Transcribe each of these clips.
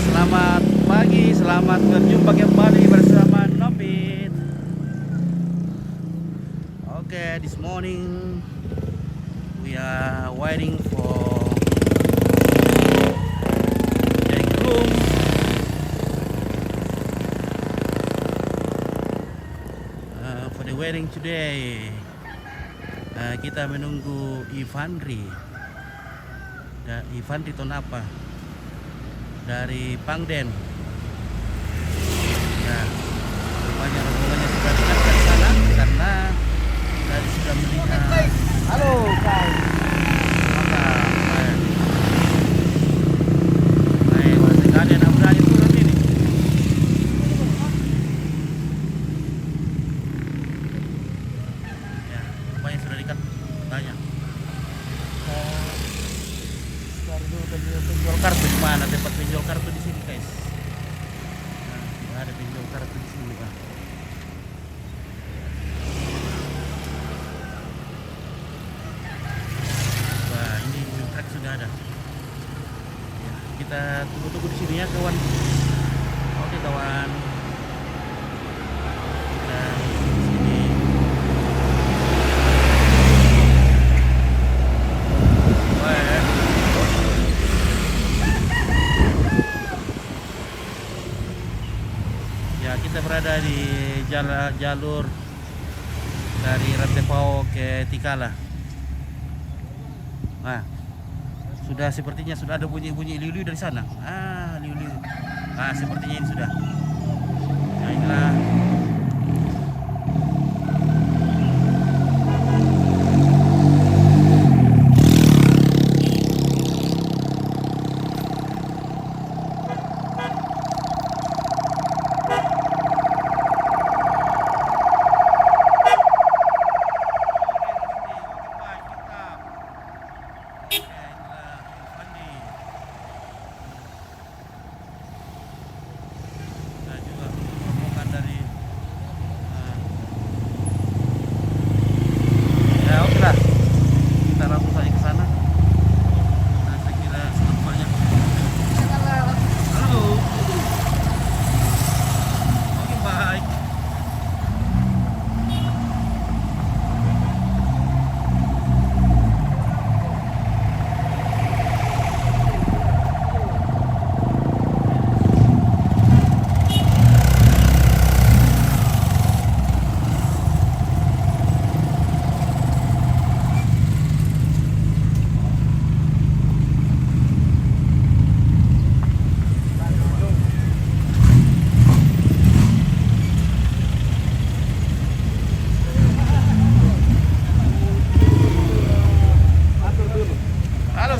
selamat pagi, selamat berjumpa kembali bersama Nopit. Okay, this morning we are waiting for the groom. For the wedding today, kita menunggu Ivandri. Ivandri tahun apa? Dari Pangden. Ya, rupanya rombongannya sudah dekat dari sana karena tadi sudah melihat. Halo, Kak. Mantap. Baik, masih ada yang berani turun ini. Ya, rupanya sudah dekat. Tanya. Penjual kartu di mana? Tempat penjual kartu di sini, guys. Nah, ada penjual kartu di sini, Pak. Wah, ini truk sudah ada. Ya, kita tunggu-tunggu di sini ya, kawan. Oke, kawan. Kita di sini. Wah, ya, kita berada di jalur dari Rantepao ke Tikala. Nah, sepertinya sudah ada bunyi-bunyi liu-liu dari sana. Liu-liu. Nah, sepertinya ini sudah. Nah, inilah.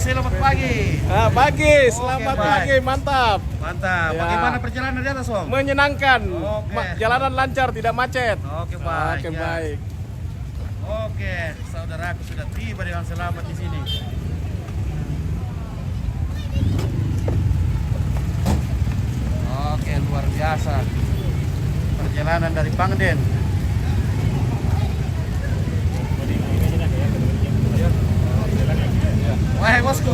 Selamat pagi. Pagi, selamat pagi, mantap. Mantap. Ya. Bagaimana perjalanan di atas, Om? Menyenangkan. Oke. Jalanan lancar, tidak macet. Oke, baik. Oke, Ya. baik. Oke, saudaraku sudah tiba dengan selamat di sini. Oke, luar biasa. Perjalanan dari Pangden. Wah, bosku,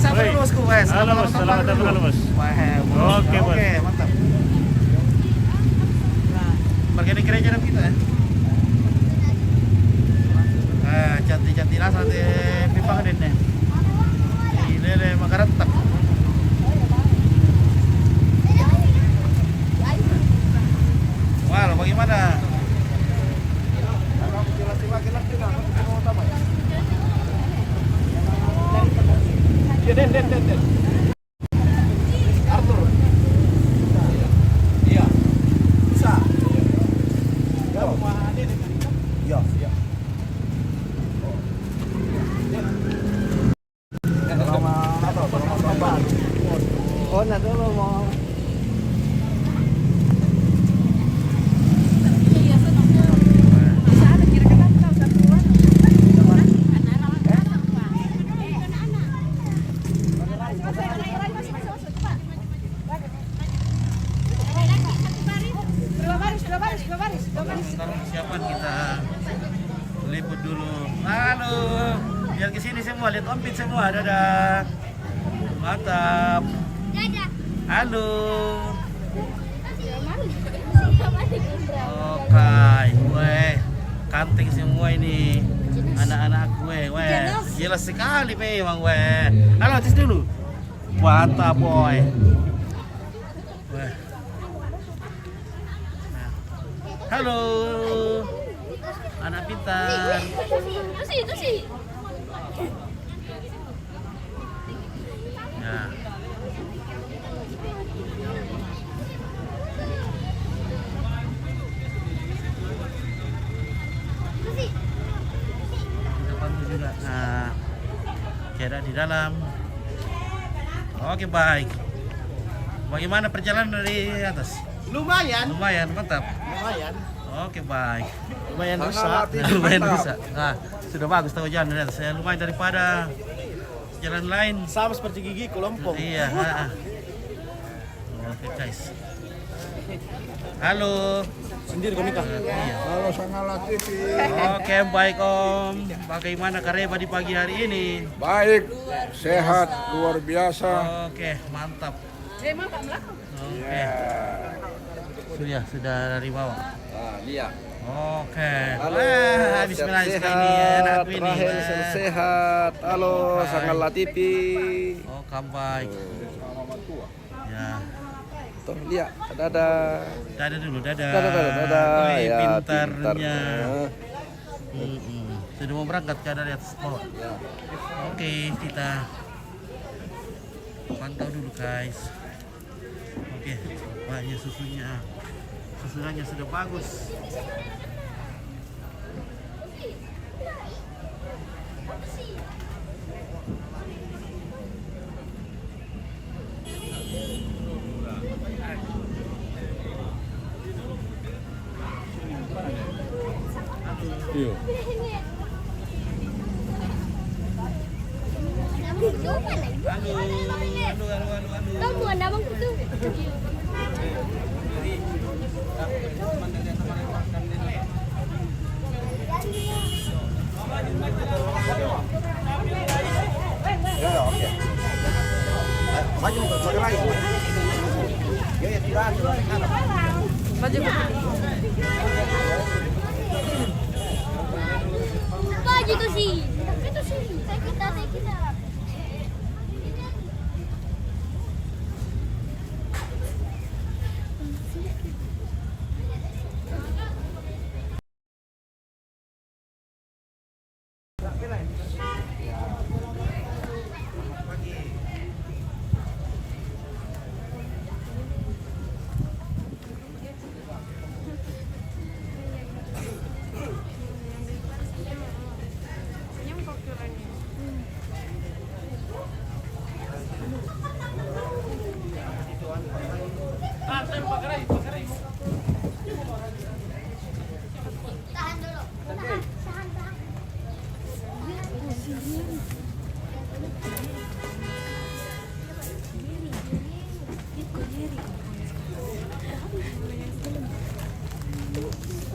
sapa dulu bosku, Halo, bos. Selamat datang, bos. Wah, Oke, bos. oke, mantap. Bagian gereja dong kita ya. Cantik-cantik lah nanti pipang deh. Di lele makaretak. Wah, bagaimana? Den. Arthur. Iya. Bisa. Ya, rumah Ade dengan itu. Iya. Oh, nah dulu mau. Persiapan kita liput dulu. Halo, biar kesini semua lihat ompit semua. Dadah. Mantap. Dadah. Halo. Oke, weh, kanting semua ini anak-anak gue, weh, jelas sekali memang, weh. Halo, tis dulu. Wata boy. Weh. Nah. Halo, anak pintar. Itu sih. Ya. Bagus juga. Nah, kira di dalam. Oke, baik. Bagaimana perjalanan dari atas? Lumayan. Lumayan, mantap. Lumayan. Oke, baik. Lumayan rusak. Lumayan bisa. Nah, sudah bagus tahu jalan dari atas. Lumayan daripada jalan lain. Sama seperti gigi kelompok. Iya. Oke, guys. Halo. Sendiri komika. Iya. Halo Sangala TV. Oke, baik Om. Bagaimana Kareba di pagi hari ini? Baik, sehat, luar biasa. Oke, mantap. Oke. Sudah dari bawah. Iya. Oke. Halo, Habis sekali ini anakku ini. Rahel sehat. Halo Baik. Sangala TV. Oh, baik. Ya. Tuh lihat, dadah. Dadah dulu, dadah. Dadah. Wih, Ya, pintarnya. pintar. Sudah mau berangkat ke dari atas pohon. Ya. Oke, kita pantau dulu guys. Oke, banyak susunya. Susunannya sudah bagus. Iya. Kamu ada bang itu? Apa gitu sih? Itu sih. Kita. Tahan dulu. Tahan.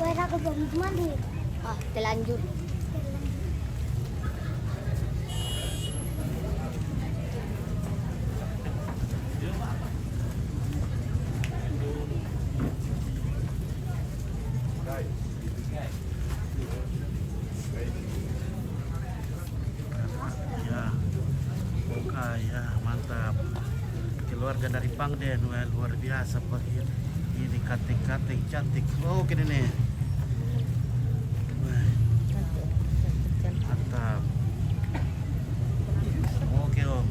Wala ka bang mandi? Ah, telanjur. Ya, oke ya, mantap. Keluarga dari Pangden, wah, luar biasa pagi ini, kating-kating cantik. Oh, gini nih. Wah, mantap. Oke Om.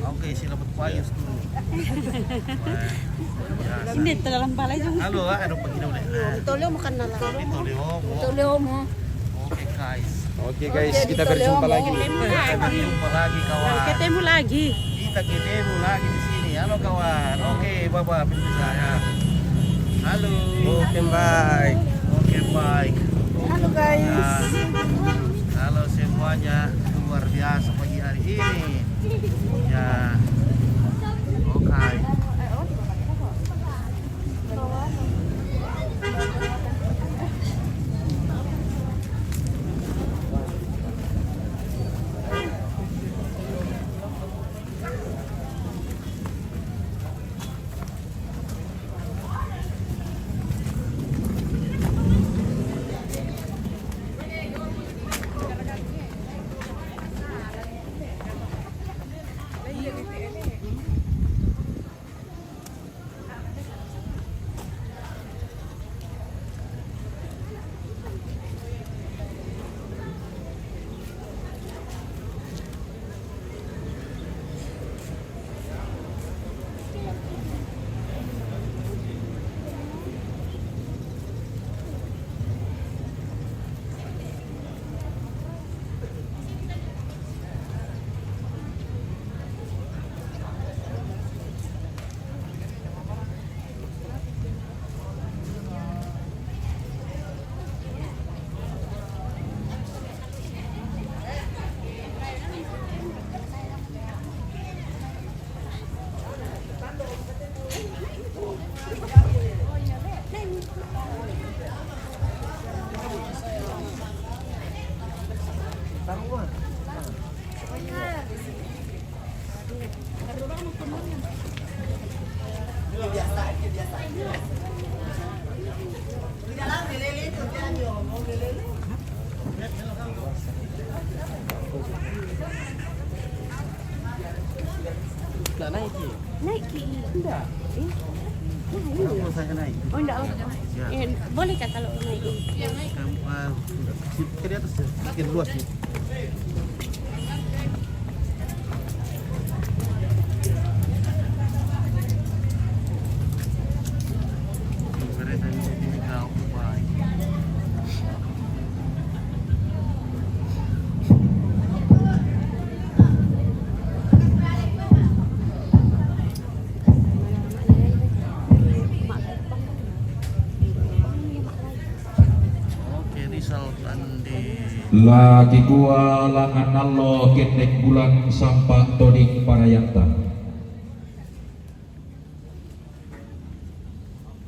Oke, sila berpayus dulu. Wah, biasa. Hindi, dalam palay yung Halo, ano pag ulit? tolong makan na lang. Ito Leo mo. Tolong mo. Oke guys. Oke guys, kita berjumpa lagi. Kita jumpa lagi kawan. Ketemu lagi. Kita ketemu lagi di sini. Halo kawan. Oke, bye-bye pemirsa ya. Halo. Oke, baik. Oke, baik. Halo guys. Ya. Halo semuanya. Luar biasa pagi hari ini. Ya. Oke. Nggak naik Ki. Naik Ki. Enggak. Kalau saya naik. Oh enggak. Ya. Boleh kan kalau naik? Ke di atas ya, makin luas nih. Kereta ini kau baik. Oke, Rizal Andi. Lagi gua langan nalo ketek bulan sampak todik parayanta.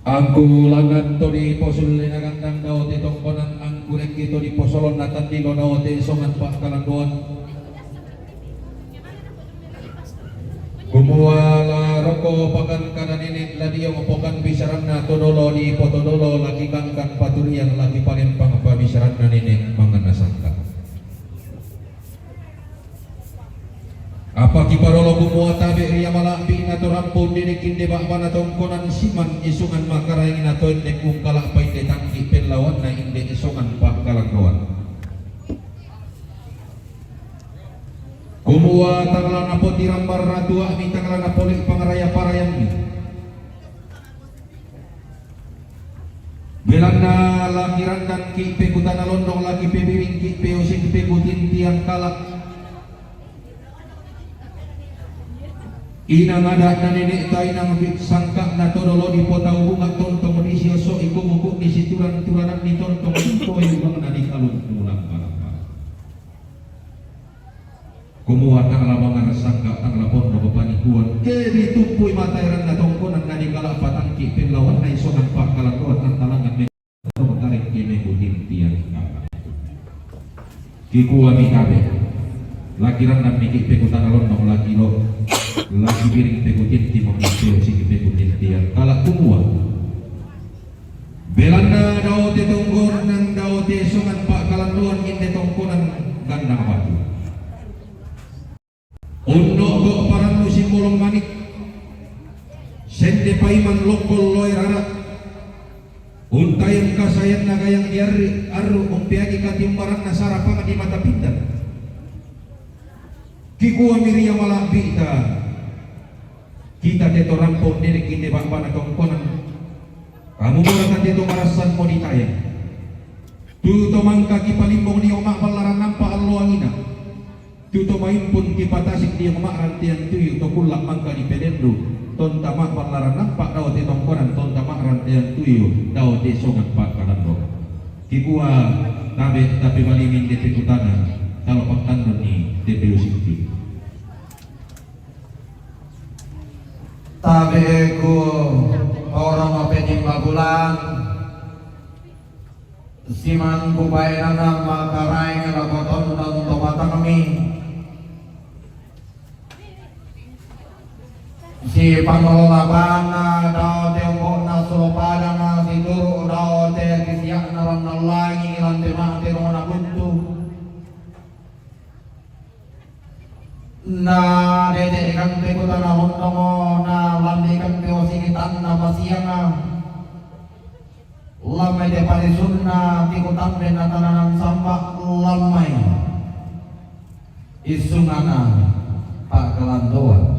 Angku langan todi posul lenagandang daw te tongkonan angkurek kito di posolon natan di daw te songan pak kalanduan. Kumuala roko pakan kanan ini ladi yang pokan bisaran na todolo di potodolo lagi kangkan paturian lagi panen pangapa bisaran na nini mangan nasangka. Apa kiparolo kumua tabe ria malabi na torampun dini kinde bakwana tongkonan siman isungan makarang na to inde kung kalakpay de tangki penlawan na inde isungan pak kalangkawan. Kumua tangala na po tirambar na dua mi tangala na polik pangaraya parayang mi. Bilang na laki randan ki pekutan alondong laki pebiring ki peusing pekutin tiang kalak. Inang ada na nenek tayo nang sangka na todolo di potau bunga tontong di siyoso ikumukuk di situran-turanan di tontong tunto yung na di kalun mulang malam. Kumuha tang labangan sangka tang lapon no bepanikuan ke ditumpuy matairan na tongkonan na di kalak patangki penlawan na isongan pak kalatuan ang talangan me tarik kini budin tiang kakak. Kikuha mi kabe lakiran dan mikik pekutan alon no laki lo lagi piring pekutin timong itu si pekutin tiang kalak kumua belanda daw te tonggon nang daw te sungan pak kalanduan inde tongkonan gandang batu undo go parang musim bolong manik sende paiman lokol loy rara untayan kasayan nagayang diari aru umpiagi katimbaran nasara pangan di mata pintar kikuwa miria malabi kita teto rampok nene kinde bakba na tongkonan kamu murah teto marasan mo ditayang tuto mangka kipalimbong ni omak balaran nampa allo angina tuto maimpun kipatasik di omak rantian tuyu to kulak mangka di pedendru ton tamak balaran nampa daw te tongkonan ton tamak rantian tuyu daw te songan pak kalando kikuwa tabe tapi balimin de petutana kalau pangkandon ni TPU Sikti tabe ko orang mapening magulang siman kubay na ng makaray nga lakoton ng tumata kami si Pangulolaban na daw tiyong na sulupada na siguro daw te kisiyak na ron ng lagi ilang timati ron na kunto na dedekan ko na hondo mo na landikan ko singitan na masiyang lamay de palisun na tikutan de na tananang samba lamay isungana pagkalantuan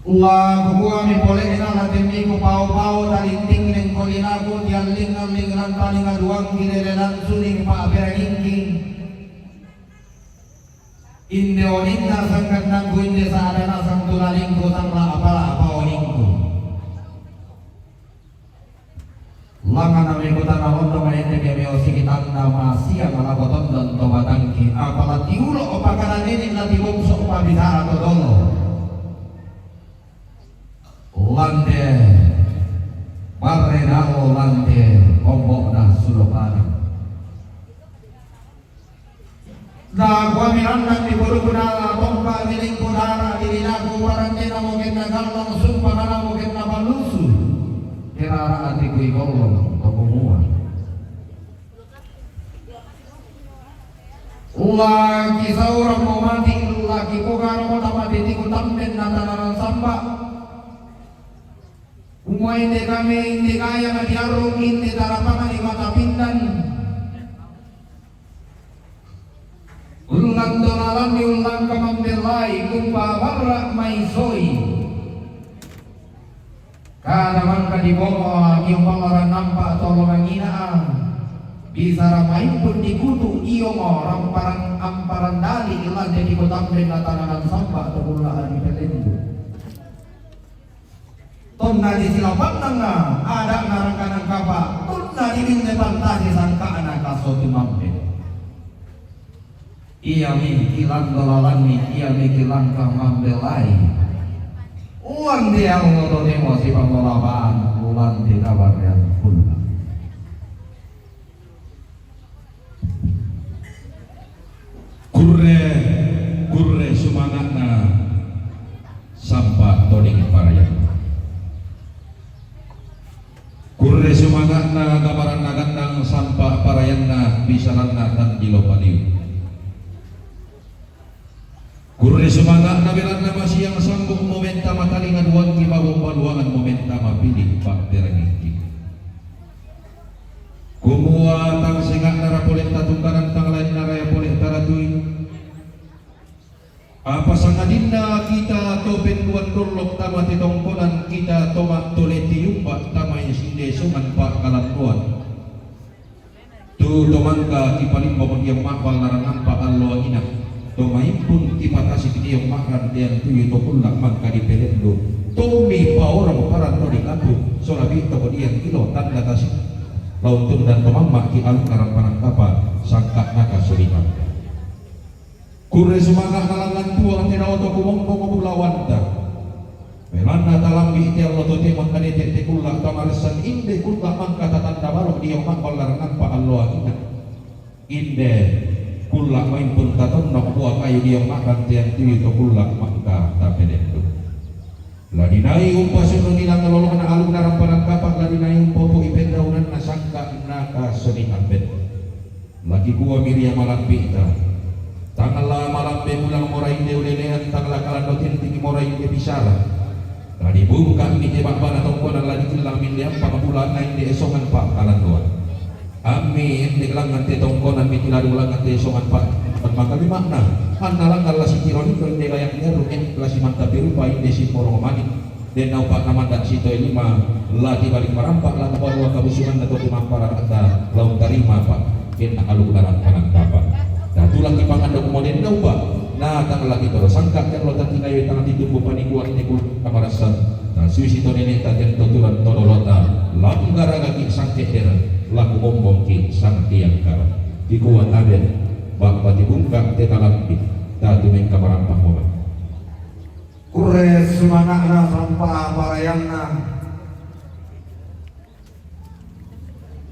kukuha mi pole ina natin mi ko pao-pao talinting ling kolinago dialing ang lingran paling aduang gilelan suling paaberangingking inde oning na sangkat nang inde sa ada na sang tulaling ko sang apa oning ko langan na may kutan na hondo mayente kaya sikitan na masya malakoton dan tobatang ki apalat iulo o pakanan ini na tibumso o pabisara to dolo lande barrenao lande ombok na sulopanan Na kuamiran di bulu kunala tongka miling kunara diri naku parantena mungkin nagalang sumpah kana mungkin nabalusu kirara atiku ikolong topumua lagi saurang mau mati lagi kukara mau tamati tiku tampen natanaran samba umwa inde kami inde kaya na diarung inde tarapangan di mata pindan ulang donalan diulang kamambelai kumpa warra maisoi kada mangka di bawah yang pangaran nampak tolongan inaan bisa ramai pun dikutu iyo orang parang amparan dali ilan jadi kotamben natananan samba atau bulaan di pelendu tonna di silapang nanga ada ngarangkanan kapa tonna di bintepan tadi sangka anak kasotu mamben iya mikilan dolalan iya mikilan kamambelai uang dia ngotot emosi pengelolaan ulang di kabar yang pulang Kurre sumangatna sampa toning parayan. Kurre sumangatna kabaran nagandang sampa parayanna bisaranna tan dilopaliu. Kurre sumangatna bilanna masih yang sanggup momenta matalingan uang kibawang paluangan momenta mapilih pak derengiki. Kumua tang sengak nara boleh tatungkaran tang lain nara ya boleh taratui. Apa sangadinna kita topen duan turlok tamati tongkolan kita tomak toleti yumpak tamai sinde suman pak kalantuan. Tu tomangka kipalimbo yang makwal nara nampak alloa ina. Tomai pun kipatasi kiti yang makan yang tuyu tokulak mangka di pelendo. Tomi pa orang paran todi kapu solabi tokodian kilo tanda tasik. Launtun dan tomamma ki alun karang panangkapa sangka naka soliman. Kurre sumangah nalangan tua tina oto kumongko ngobulawanta. Melana talambi iti allo tote mangkane te kulla kamarisan inde kulla mangka tatanda barok diyo makol larangan pa allo akina. Inde kulla main pun tatonna buah kayu diyo makan tiang tiwi to kulla mangka tapedendo. Ladinai umpa sunu nilang nalolong na alung narang panangkapak ladinai umpa po ipendaunan na sangka naka seni ambet. Lagi kuwa miria malampi ita. Tangala malampi mulang morainde ulelean tangala kalandotin tinggi morainde bisara. Ladi buka mite bakbana tongkonan ladi kilang mindiam pangabulan na inde esongan pak kalandoan. Amin dikelangan te tongkonan mite ladi ulangan te esongan pak. Maka makna annalang Allah si kironi ko inde kayak dia rukin klasi mantap biru pa inde si porong mani den naupak nama dan sito lima lagi balik merampak lah bahwa kabusuman atau timampara kata laut tarima pak ken alu daran kanan kapan nah tulang kipangan dok moden dau pak nah tang lagi terus sangka kan lo tadi ngayu tangan ditumbuh panikuan ini kul kamarasan nah suisi to nenek taten totulan todolota lagu garaga ki sangke heran lagu bombong ki sang tiang kara dikuat aben bapak dibungkak teta lampi tadi main kamarampah momen. Kurre sumanakna sampah parayanna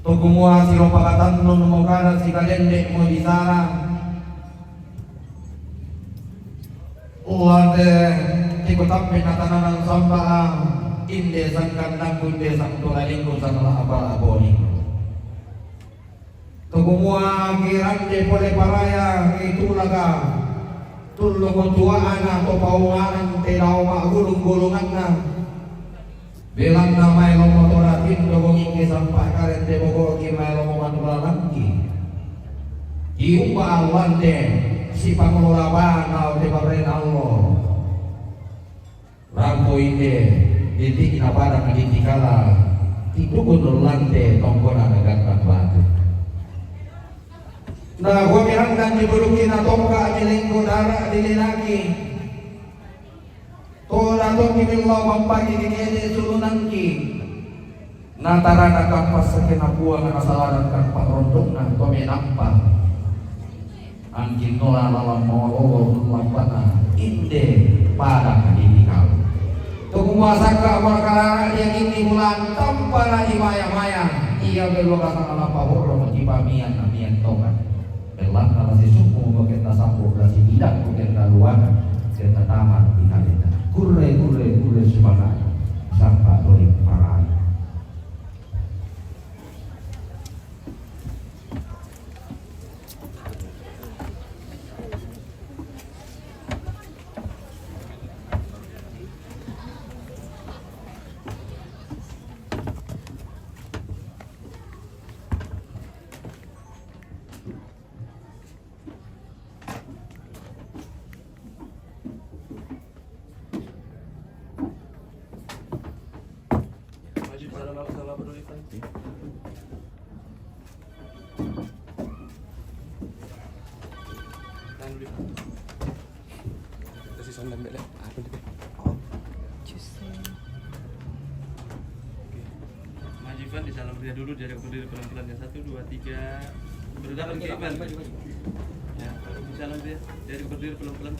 tukumua siropakatan nun mokara si kalendek mo disara uade tikotampe natananan sampah inde sangkandang kunde sang tulalingko sanala abal-aboni tukumua kirande pole paraya itulaga tullo kontuaan atau paunganan telaw magulung-gulungan na bilang na may lomotoratin dogong ingke sampai karet de bogor ki may lomomatulalan ki iumba awan de si pengelola banau de pabren Allah rampo inde didik na barang ditikala tidukun lante tongkonan agak batu. Nah, gua bilang dan dibulukin tongka jelengko darah dililaki. Tola tongki bilang mampagi dikede sulunanki. Natara nakapas sekena buah nasalaran kan parondong nan tome nampak. Anjing nola lawan molo lampana inde pada kadikal. Tukumwa saka markara yang ini bulan tanpa lagi maya-maya. Ia belum kata apa horo mencipamian namian tokan. Belang ala si suku kita sampur dan si tidak kita luar kita tamat di kalenda. Kure semangat sampai dori parai. Kasih salam balik. Apa tu? Maju Ivan di salam dia dulu, dia berdiri pelan-pelan ya. 1, 2, 3. Berdepan ke Ivan. Ya, di salam dia berdiri pelan-pelan.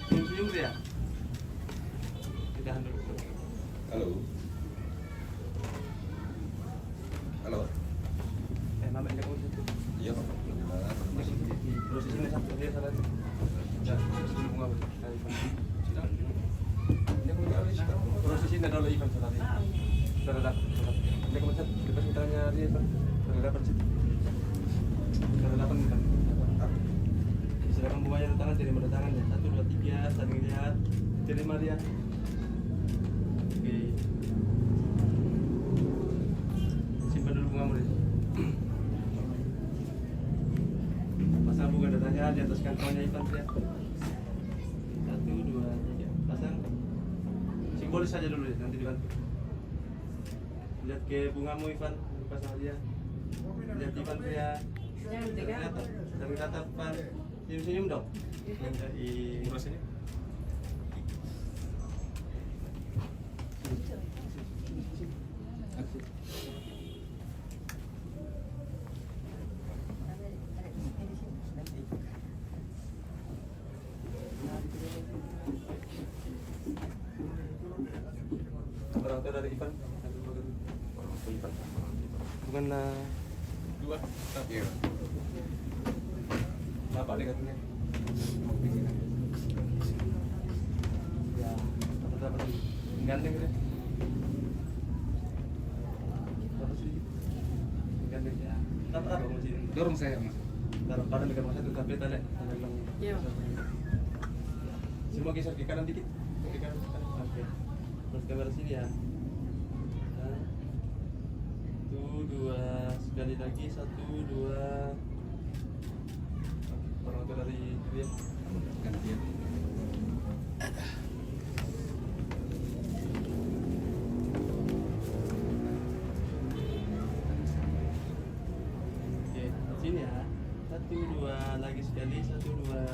Senyum dia. Ditahan dulu. Halo. Halo. Mama injak kamu situ. Iya, Pak. Prosesnya satu dia salah. Ya, sebelum bunga. Proses ini adalah Ivan salah dia. Sudah dapat. Dia kemencet, kita mintanya dia Ivan. Sudah dapat situ. Sudah dapat Ivan. Silakan bunganya di tangan, terima di tangan ya. 1, 2, 3, saling lihat. Terima dia. Oke. Simpan dulu bungamu deh. Pasang bunga datanya di atas kantongnya Ivan ya. 1, 2, 3. Pasang. Simbolis saja dulu ya, nanti dibantu. Lihat ke bungamu Ivan, pasang dia. Lihat Ivan ya. Dari tatap Ivan. Senyum-senyum dong. Dari rasanya. Orang tua dari Ivan. Bukan dua. Iya. Bapak dia katanya. Ya, dapat gandeng dia. Dapat sedikit. Gandeng ya. Dapat apa masih? Dorong saya, Mas. Taruh pada dekat masa itu tapi tadi. Iya. Semua geser ke kanan dikit. Ke kanan. Oke. Terus kamera sini ya. 1, 2, sekali lagi 1, 2. Orang tua dari dia. Gantian. Oke, sini ya. 1, 2, lagi sekali 1, 2.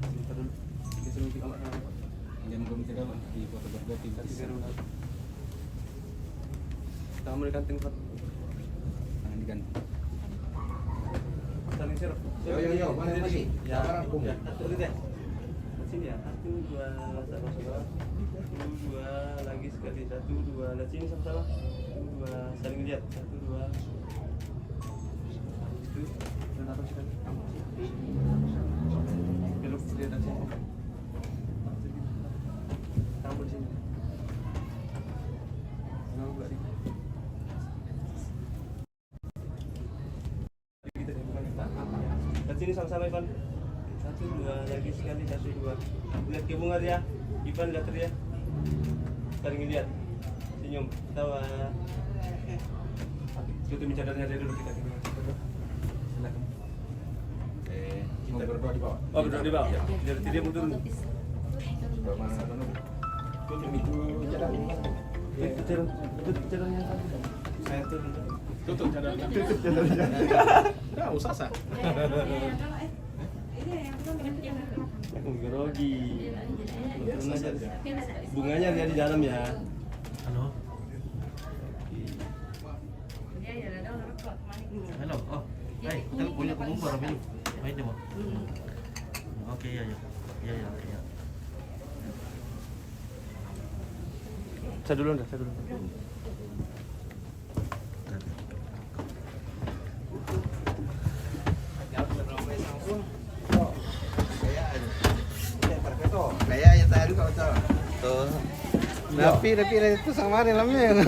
Sebentar dulu. Kita suruh kita Jangan belum tidak Pak. Di foto berdua pintar. Tangan di kanting Pak. Tangan diganti. Saling serap. Yo, mana masih? Ya, Sekarang kum. ya, satu deh. Sini ya. 1, 2, sama-sama. 1, 2, lagi sekali 1, 2. Lihat sini sama-sama. 1, 2, saling lihat. 1, 2. Itu, dan apa sih kan? Belok dia dan sini. Tampil sini. Nggak buka dikit. Lihat sini sama-sama Ivan. 1, 2, lagi sekali 1, 2. Lihat ke bunga dia. Ivan lihat dia. Saling lihat. Senyum. Tawa. Tutup cadarnya dia dulu kita. Silakan. Mau berdoa di bawah. Oh, berdoa di bawah. Jadi dia mundur. Berdoa mana dulu? Itu jalan. Tutup cadarnya. Saya turun. Tutup cadarnya. Tutup cadarnya. Enggak usah sah. Aku grogi. Turun aja. Bunganya dia di dalam ya. Halo. Halo. Oh. Hai, kita punya pengumpul ini. Main deh, Bang. Oke, ya. Saya dulu. Tuh. Tapi itu sama nih lamnya.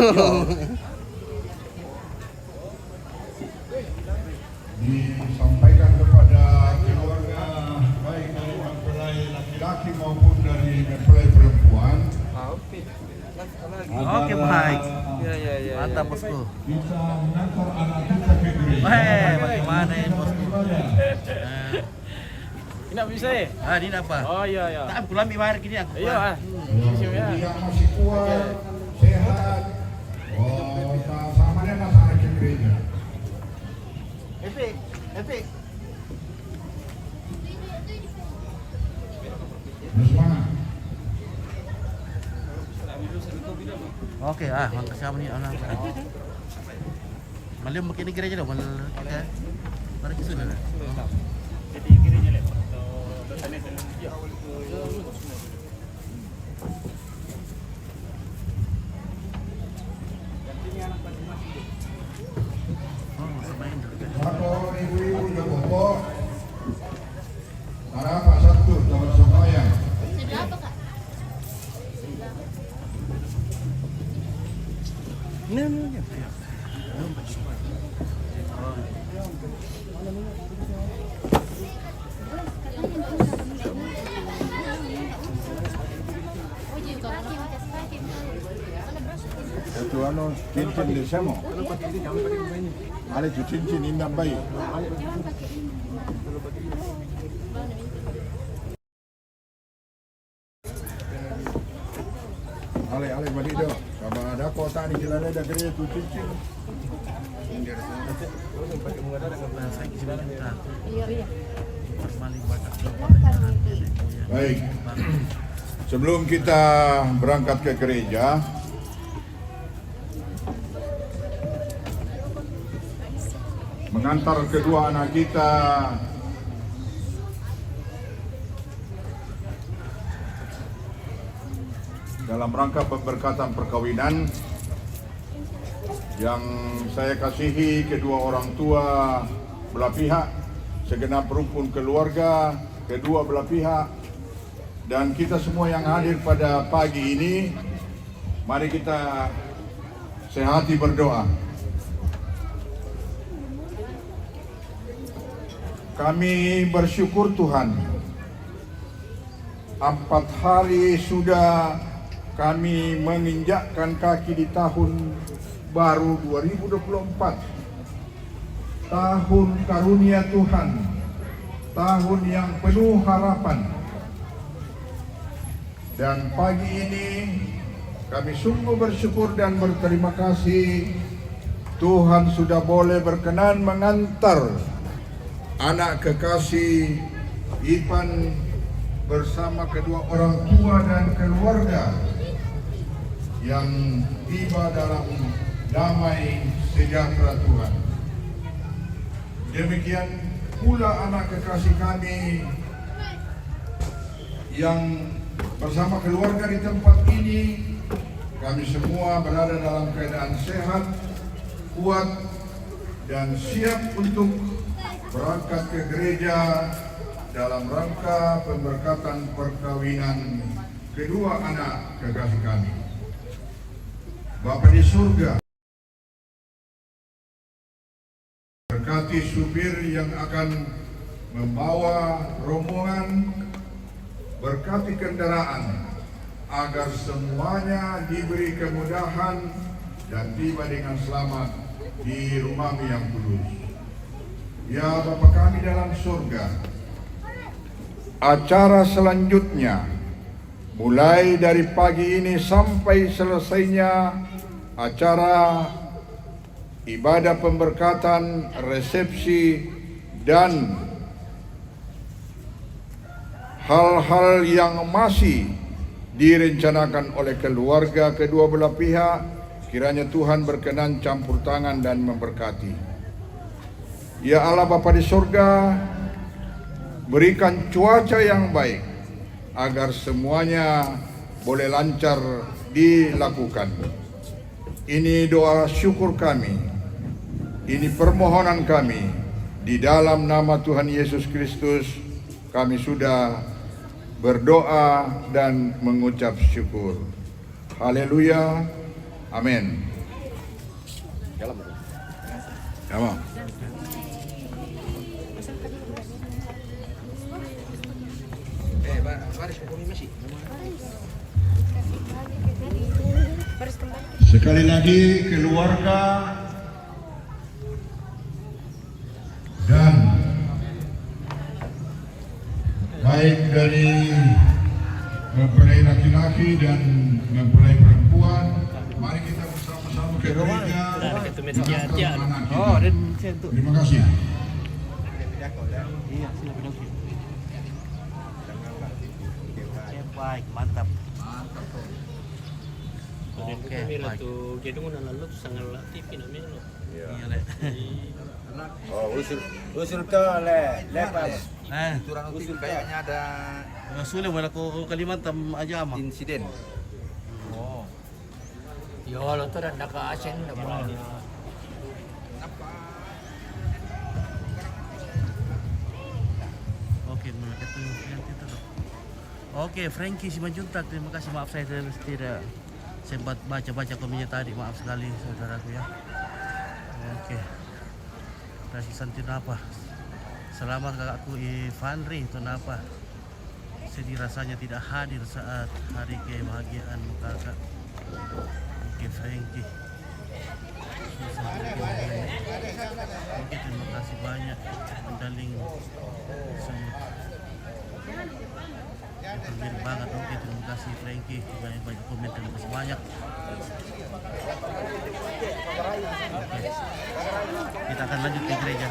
Disampaikan kepada keluarga baik dari mempelai laki-laki maupun dari mempelai perempuan. Oke, baik. Mantap bosku. Bisa mengantar anak kita ke gereja. Bagaimana ini bosku? Ini bisa ya? Ah, ini apa? Oh iya. Tak pulang bayar gini aku. Iya. Yang masih kuat, sehat. Oh, sama dia masalah ke gereja. Epic. Semangat. Oke, mangga siapa nih anak? Malam begini gereja dong, kita. Mari ke sana. Jadi kirinya lewat. Dosannya Satu ibu-ibu yang bapak. Ada apa satu teman semuanya? Sudah apa kak? Itu cincin di sana. Ada tu cincin indah baik. Ale balik dah. Kalau ada kota ni kita ada kerja tu cincin. Baik. Sebelum kita berangkat ke gereja, mengantar kedua anak kita dalam rangka pemberkatan perkawinan yang saya kasihi kedua orang tua belah pihak, segenap rukun keluarga kedua belah pihak, dan kita semua yang hadir pada pagi ini. Mari kita sehati berdoa. Kami bersyukur Tuhan, 4 hari sudah kami menginjakkan kaki di tahun baru 2024. Tahun karunia Tuhan, tahun yang penuh harapan. Dan pagi ini kami sungguh bersyukur dan berterima kasih Tuhan sudah boleh berkenan mengantar anak kekasih Ipan bersama kedua orang tua dan keluarga yang tiba dalam damai sejahtera Tuhan. Demikian pula anak kekasih kami yang bersama keluarga di tempat ini. Kami semua berada dalam keadaan sehat, kuat, dan siap untuk berangkat ke gereja dalam rangka pemberkatan perkawinan kedua anak kekasih kami. Bapa di surga, berkati supir yang akan membawa rombongan, berkati kendaraan agar semuanya diberi kemudahan dan tiba dengan selamat di rumah-Mu yang kudus. Ya Bapa kami dalam surga, acara selanjutnya mulai dari pagi ini sampai selesainya acara ibadah pemberkatan, resepsi, dan hal-hal yang masih direncanakan oleh keluarga kedua belah pihak, kiranya Tuhan berkenan campur tangan dan memberkati. Ya Allah Bapa di surga, berikan cuaca yang baik agar semuanya boleh lancar dilakukan. Ini doa syukur kami, ini permohonan kami. Di dalam nama Tuhan Yesus Kristus kami sudah berdoa dan mengucap syukur. Haleluya. Amin. Jalan. Sekali lagi keluarga dan baik dari mempelai laki-laki dan mempelai perempuan, mari kita bersama-sama ke gereja. Oh, dan saya untuk. Terima kasih. Iya, sila pinocchio. Baik, mantap. Oke, baik. Iya, Le. Usul ke lepas. Usul kayaknya ada sulit wala ko Kalimantan aja mah. insiden. Yo, lo tuh dan naka-asen na ba? Oke, mulai itu yang kita tuh. Oke, Frankie Simanjuntak, terima kasih. Maaf saya tidak sempat baca-baca komennya tadi, maaf sekali saudaraku ya. Oke, kasih santin apa? Selamat kakakku Ivanri, itu apa? Sedih rasanya tidak hadir saat hari kebahagiaanmu kakak. Oke, Frankie. Oke, terima kasih banyak. Mendaling semut. Terima banget. Oke, terima kasih Frankie. Banyak komen, terima kasih banyak. Oke. Kita akan lanjut ke gereja.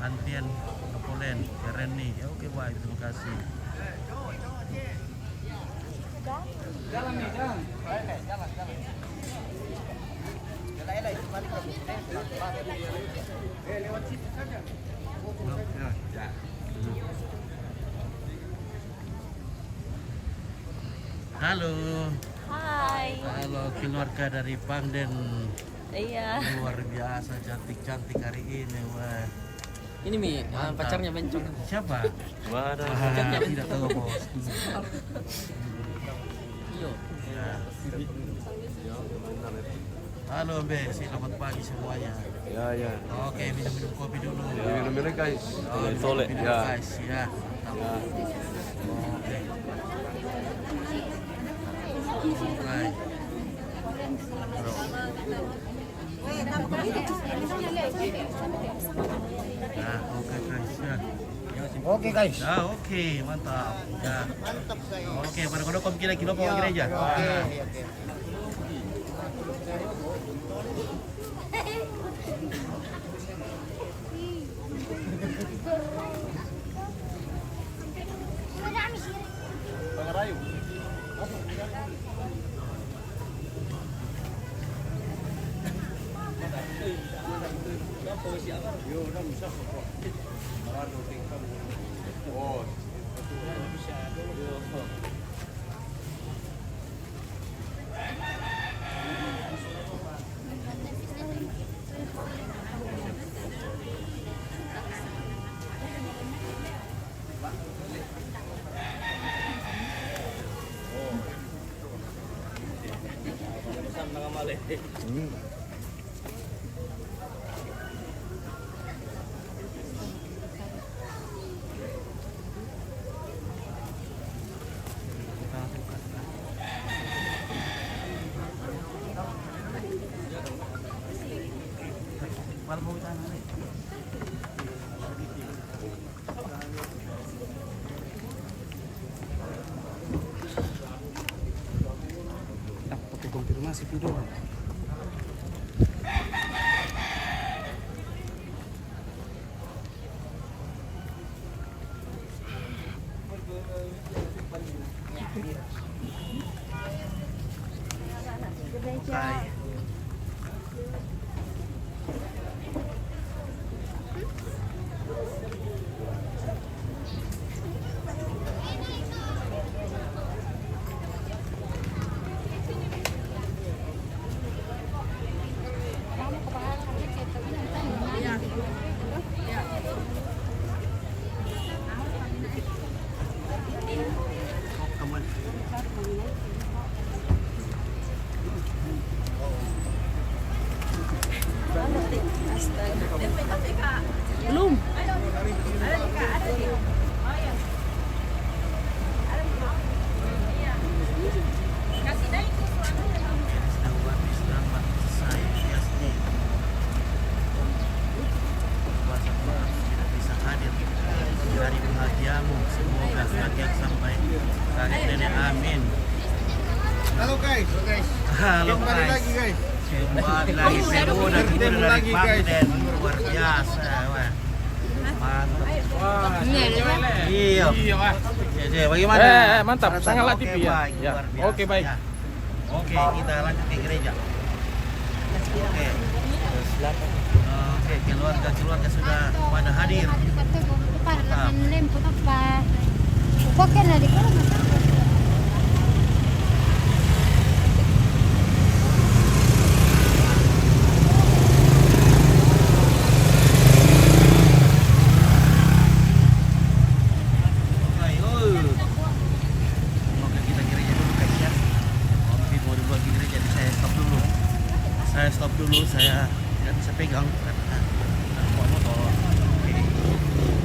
Antrian Napoleon, Reni, ya oke baik, terima kasih. Jalan nih, jalan. Lewat situ saja. Halo. Hai. Halo keluarga dari Pangden. Iya. Luar biasa cantik-cantik hari ini, wah. Ini Mi, pacarnya Bencong. Siapa? Waduh. Tidak tahu bos. Iyo. Ya. Halo Be, selamat pagi semuanya. Ya. Oke, minum-minum kopi dulu. Minum guys. Oh, Soleh. minum Ya. guys, ya. Oke. Baik. Bro. Nah, oke guys ya. Oke guys. Ya, oke, mantap. Ya. Oke, pada kodok kira-kira ke gereja. Oke. Pakai konfirmasi video. Bye. Amin. Halo guys. Halo Kembali guys. lagi guys. Kembali lagi Peru dan kita Bertemu dari lagi, guys. Bangden. Luar biasa, wah. Mantap. Iya. Jadi bagaimana? mantap. Pada Sangat saat latih, oke, ya. baik, Ya. luar biasa, Oke, baik. ya. Oke, kita lanjut ke gereja. Oke. Oke, keluarga sudah pada hadir. Ayo. Oke, kita gereja dulu guys ya. Oke, mau dibagi gereja, jadi saya stop dulu. Saya nggak bisa pegang karena